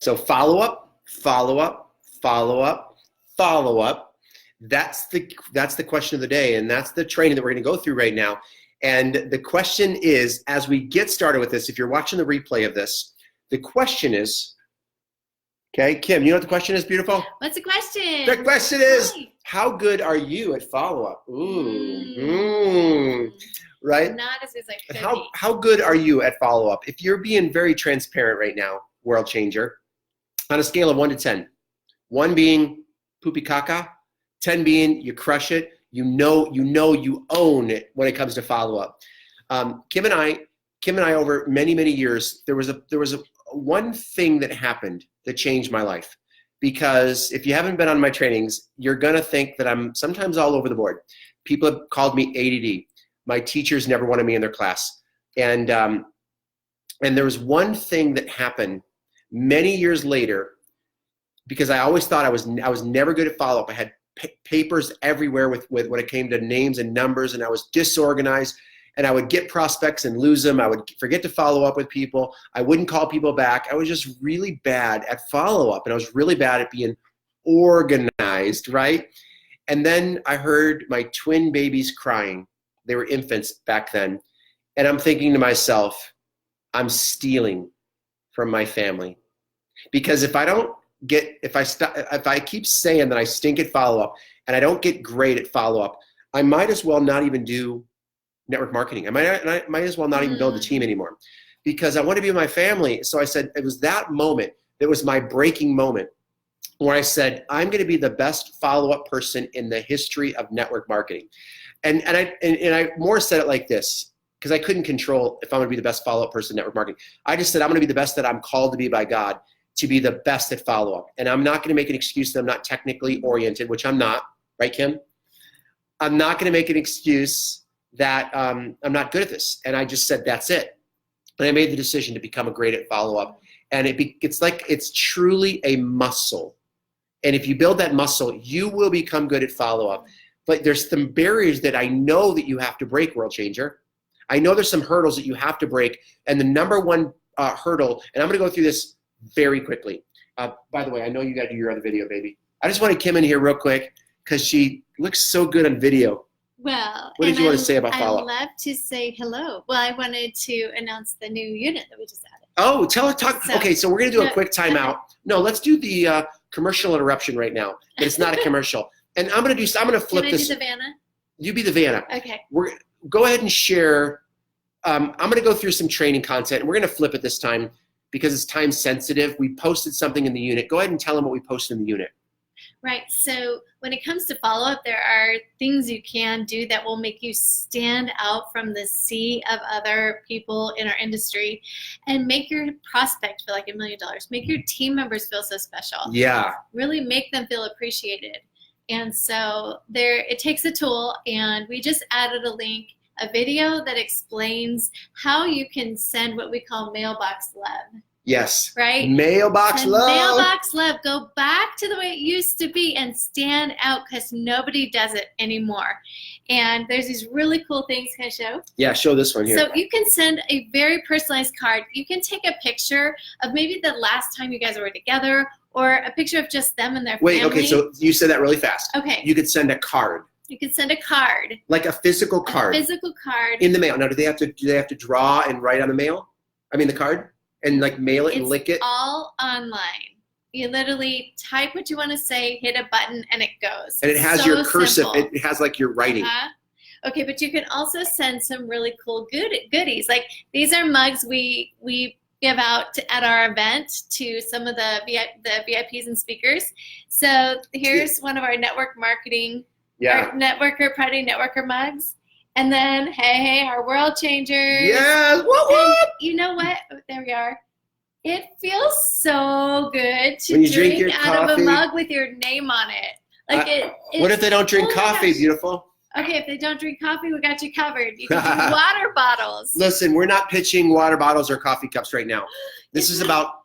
So follow up, follow up, follow up, follow up. That's the question of the day, and that's the training that we're going to go through right now. And the question is, as we get started with this, if you're watching the replay of this, the question is, okay, Kim, you know what the question is, beautiful? What's the question? The question is, how good are you at follow-up? Right? Not as good as I could be. How good are you at follow-up? If you're being very transparent right now, world changer, on a scale of 1 to 10, 1 being poopy caca, 10 being you crush it, you own it when it comes to follow-up. Kim and I over many years, there was a one thing that happened that changed my life. Because if you haven't been on my trainings, you're gonna think that I'm sometimes all over the board. People have called me ADD. My teachers never wanted me in their class. And there was one thing that happened many years later, because I always thought I was never good at follow-up. I had papers everywhere with when it came to names and numbers, and I was disorganized, and I would get prospects and lose them. I would forget to follow up with people. I wouldn't call people back. I was just really bad at follow-up, and I was really bad at being organized, right? And then I heard my twin babies crying. They were infants back then. And I'm thinking to myself, I'm stealing from my family. Because if I keep saying that I stink at follow-up and I don't get great at follow-up, I might as well not even do network marketing. I might as well not even build a team anymore, because I want to be with my family. So I said, it was that moment that was my breaking moment, where I said, I'm going to be the best follow-up person in the history of network marketing. And I more said it like this, because I couldn't control if I'm going to be the best follow-up person in network marketing. I just said, I'm going to be the best that I'm called to be by God, to be the best at follow-up. And I'm not going to make an excuse that I'm not technically oriented, which I'm not, right, Kim? I'm not going to make an excuse that I'm not good at this. And I just said, that's it. And I made the decision to become great at follow-up. And it's truly a muscle. And if you build that muscle, you will become good at follow-up. But there's some barriers that I know that you have to break, World Changer. I know there's some hurdles that you have to break. And the number one hurdle, and I'm going to go through this very quickly. By the way, I know you got to do your other video, baby. I just wanted Kim in here real quick because she looks so good on video. Well, what did you want to say about follow-up? I love to say hello. Well, I wanted to announce the new unit that we just added. Oh, okay, so we're going to do a quick timeout. No, let's do the commercial interruption right now. But it's not a commercial. And I'm going to flip this. Can I do the Vanna? You be the Vanna. Okay. Go ahead and share. I'm going to go through some training content, and we're going to flip it this time because it's time sensitive. We posted something in the unit. Go ahead and tell them what we posted in the unit. Right. So when it comes to follow-up, there are things you can do that will make you stand out from the sea of other people in our industry and make your prospect feel like $1 million. Make your team members feel so special. Yeah. Really make them feel appreciated. And so it takes a tool, and we just added a link, a video that explains how you can send what we call mailbox love. Yes. Right? Mailbox love. Mailbox love. Go back to the way it used to be and stand out, because nobody does it anymore. And there's these really cool things. Can I show? Yeah, show this one here. So you can send a very personalized card. You can take a picture of maybe the last time you guys were together, or a picture of just them and their family. Wait, okay, so you said that really fast. Okay. You could send a card. You could send a card. Like a physical card. A physical card. In the mail. Now, do they have to draw and write on the mail? I mean, the card? And like mail it and lick it? It's all online. You literally type what you want to say, hit a button, and it goes. And it has your cursive. Simple. It has like your writing. Okay, but you can also send some really cool goodies. Like these are mugs we give out at our event to some of the VIPs and speakers. So here's one of our network marketing, our networker Friday networker mugs. And then, hey, our world changers. Yes, what? You know what? There we are. It feels so good to drink out of a mug with your name on it. Like what if they don't drink coffee, beautiful? Okay, if they don't drink coffee, we got you covered. You can do water bottles. Listen, we're not pitching water bottles or coffee cups right now. This is about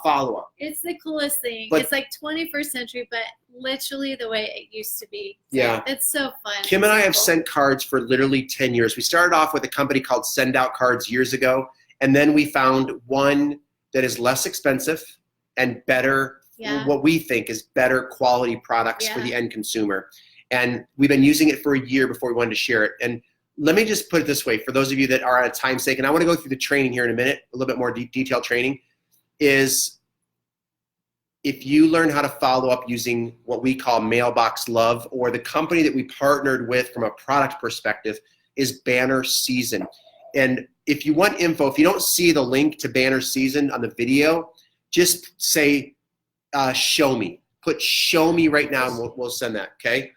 follow-up. It's the coolest thing. But it's like 21st century, but literally the way it used to be. So yeah. It's so fun. Kim and I have sent cards for literally 10 years. We started off with a company called Send Out Cards years ago, and then we found one that is less expensive and better, what we think is better quality products for the end consumer. And we've been using it for a year before we wanted to share it. And let me just put it this way, for those of you that are at a time sake, and I want to go through the training here in a minute, a little bit more detailed training, is if you learn how to follow up using what we call Mailbox Love, or the company that we partnered with from a product perspective is Banner Season. And if you want info, if you don't see the link to Banner Season on the video, just say, show me. Put show me right now, and we'll send that, okay?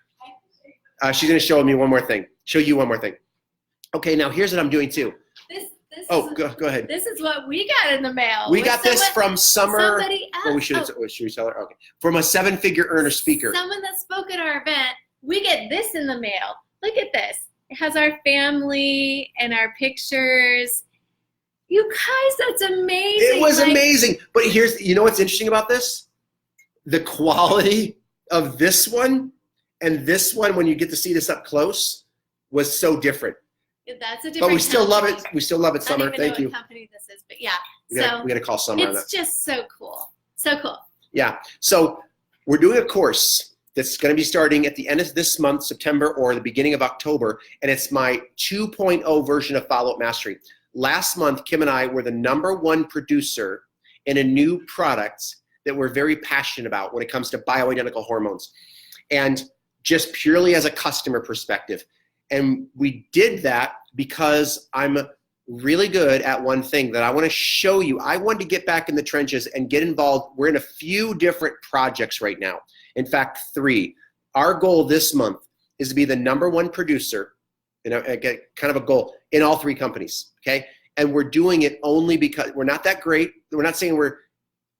She's going to show me one more thing. Show you one more thing. Okay, now here's what I'm doing too. Go ahead. This is what we got in the mail. We got this from Summer. Somebody else. Well, should we tell her? Okay. From a 7-figure earner speaker. Someone that spoke at our event. We get this in the mail. Look at this. It has our family and our pictures. You guys, that's amazing. It was amazing. But you know what's interesting about this? The quality of this one and this one, when you get to see this up close, was so different. That's a different. But we still love it. We still love it, Summer. I don't even Thank know you. What company this is, but yeah. We got to call Summer on that. It's just so cool. So cool. Yeah. So we're doing a course that's going to be starting at the end of this month, September, or the beginning of October, and it's my 2.0 version of Follow-Up Mastery. Last month, Kim and I were the #1 producer in a new product that we're very passionate about when it comes to bioidentical hormones, and just purely as a customer perspective. And we did that because I'm really good at one thing that I want to show you. I want to get back in the trenches and get involved. We're in a few different projects right now. In fact, 3. Our goal this month is to be the #1 producer, kind of a goal, in all 3 companies, okay? And we're doing it only because we're not that great. We're not saying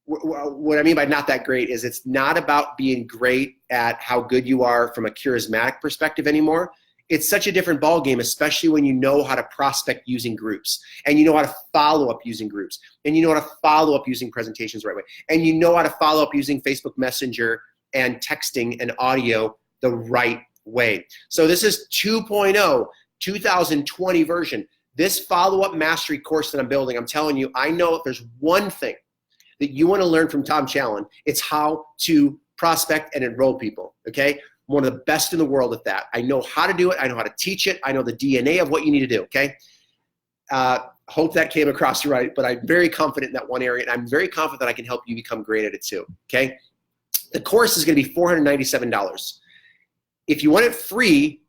what I mean by not that great is it's not about being great at how good you are from a charismatic perspective anymore. It's such a different ballgame, especially when you know how to prospect using groups, and you know how to follow up using groups, and you know how to follow up using presentations the right way, and you know how to follow up using Facebook Messenger and texting and audio the right way. So this is 2.0, 2020 version. This follow-up mastery course that I'm building, I'm telling you, I know if there's one thing that you want to learn from Tom Challan, it's how to prospect and enroll people, okay? I'm one of the best in the world at that. I know how to do it. I know how to teach it. I know the DNA of what you need to do, okay? Hope that came across right, but I'm very confident in that one area, and I'm very confident that I can help you become great at it too, okay? The course is going to be $497. If you want it free,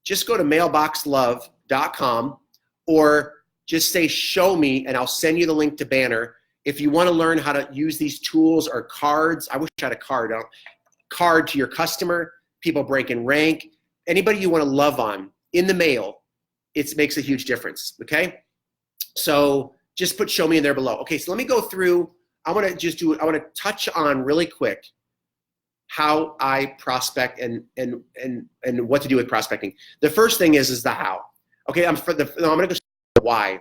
just go to mailboxlove.com or just say show me, and I'll send you the link to Banner. If you want to learn how to use these tools or cards, I wish I had a card to your customer, people break and rank, anybody you want to love on in the mail, it makes a huge difference, okay? So just put show me in there below. Okay, so let me go through, I want to touch on really quick how I prospect and what to do with prospecting. The first thing is the how. Okay, I'm going to go to the why.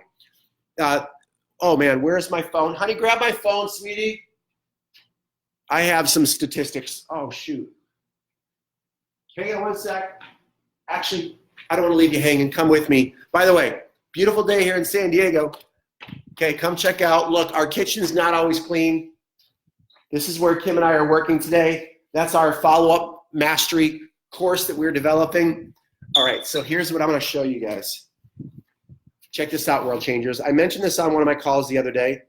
Oh man, where's my phone? Honey, grab my phone, sweetie. I have some statistics. Oh shoot. Hang on one sec. Actually, I don't want to leave you hanging. Come with me. By the way, beautiful day here in San Diego. Okay, come check out. Look, our kitchen's not always clean. This is where Kim and I are working today. That's our follow-up mastery course that we're developing. All right, so here's what I'm going to show you guys. Check this out, World Changers. I mentioned this on one of my calls the other day,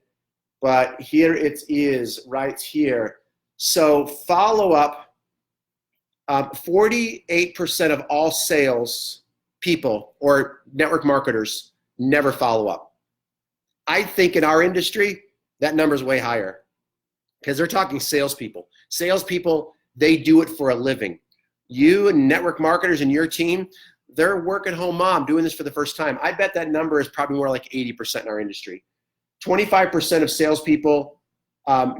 but here it is right here. So follow-up, 48% of all sales people or network marketers never follow up. I think in our industry, that number is way higher because they're talking salespeople. Salespeople, they do it for a living. You and network marketers and your team, they're work-at-home mom doing this for the first time. I bet that number is probably more like 80% in our industry. 25% of salespeople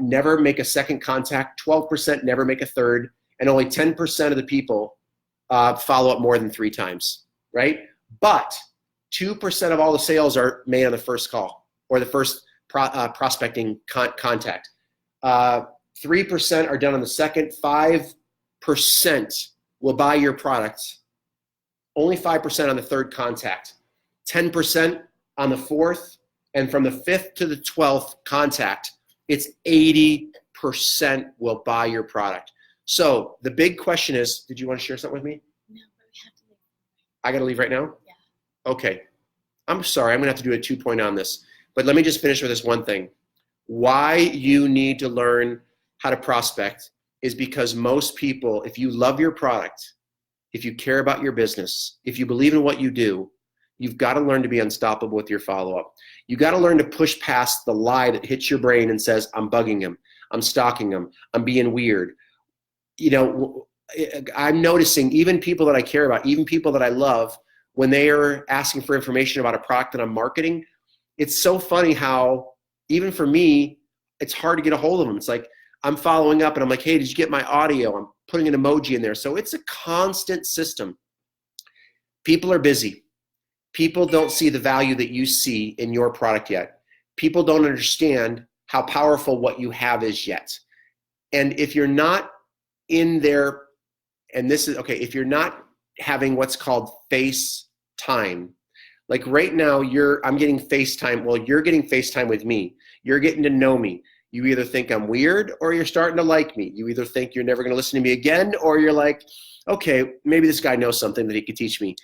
never make a second contact, 12% never make a third, and only 10% of the people follow up more than 3 times, right? But 2% of all the sales are made on the first call or the first prospecting contact. 3% are done on the second. 5% will buy your product. Only 5% on the third contact. 10% on the fourth. And from the 5th to the 12th contact, it's 80%. 100% will buy your product. So the big question is, did you want to share something with me? No, but we have to leave. I got to leave right now? Yeah. Okay. I'm sorry. I'm going to have to do a 2-point on this. But let me just finish with this one thing. Why you need to learn how to prospect is because most people, if you love your product, if you care about your business, if you believe in what you do, you've got to learn to be unstoppable with your follow-up. You got to learn to push past the lie that hits your brain and says, I'm bugging him, I'm stalking him, I'm being weird. You know, I'm noticing even people that I care about, even people that I love, when they are asking for information about a product that I'm marketing, it's so funny how, even for me, it's hard to get a hold of them. It's like, I'm following up and I'm like, hey, did you get my audio? I'm putting an emoji in there. So it's a constant system. People are busy. People don't see the value that you see in your product yet. People don't understand how powerful what you have is yet. And if you're not in there, and this is, okay, if you're not having what's called face time, like right now I'm getting FaceTime, well, you're getting FaceTime with me. You're getting to know me. You either think I'm weird or you're starting to like me. You either think you're never gonna listen to me again or you're like, okay, maybe this guy knows something that he could teach me.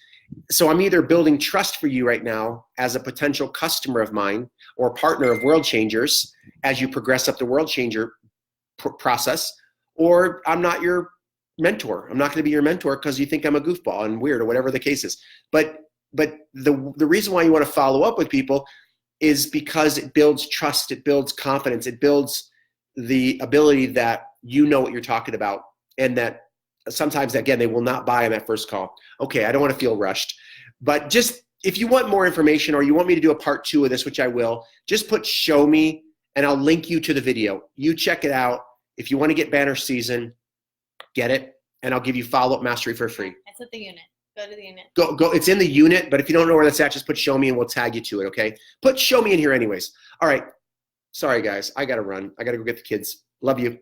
So I'm either building trust for you right now as a potential customer of mine or partner of World Changers as you progress up the World Changer process, or I'm not your mentor. I'm not going to be your mentor because you think I'm a goofball and weird or whatever the case is. But the reason why you want to follow up with people is because it builds trust, it builds confidence, it builds the ability that you know what you're talking about, and that sometimes, again, they will not buy on that first call. Okay, I don't want to feel rushed. But just, if you want more information or you want me to do a part 2 of this, which I will, just put show me and I'll link you to the video. You check it out. If you want to get Banner Season, get it, and I'll give you follow-up mastery for free. It's at the unit. Go to the unit. Go. It's in the unit, but if you don't know where that's at, just put show me and we'll tag you to it, okay? Put show me in here anyways. All right. Sorry, guys. I got to run. I got to go get the kids. Love you.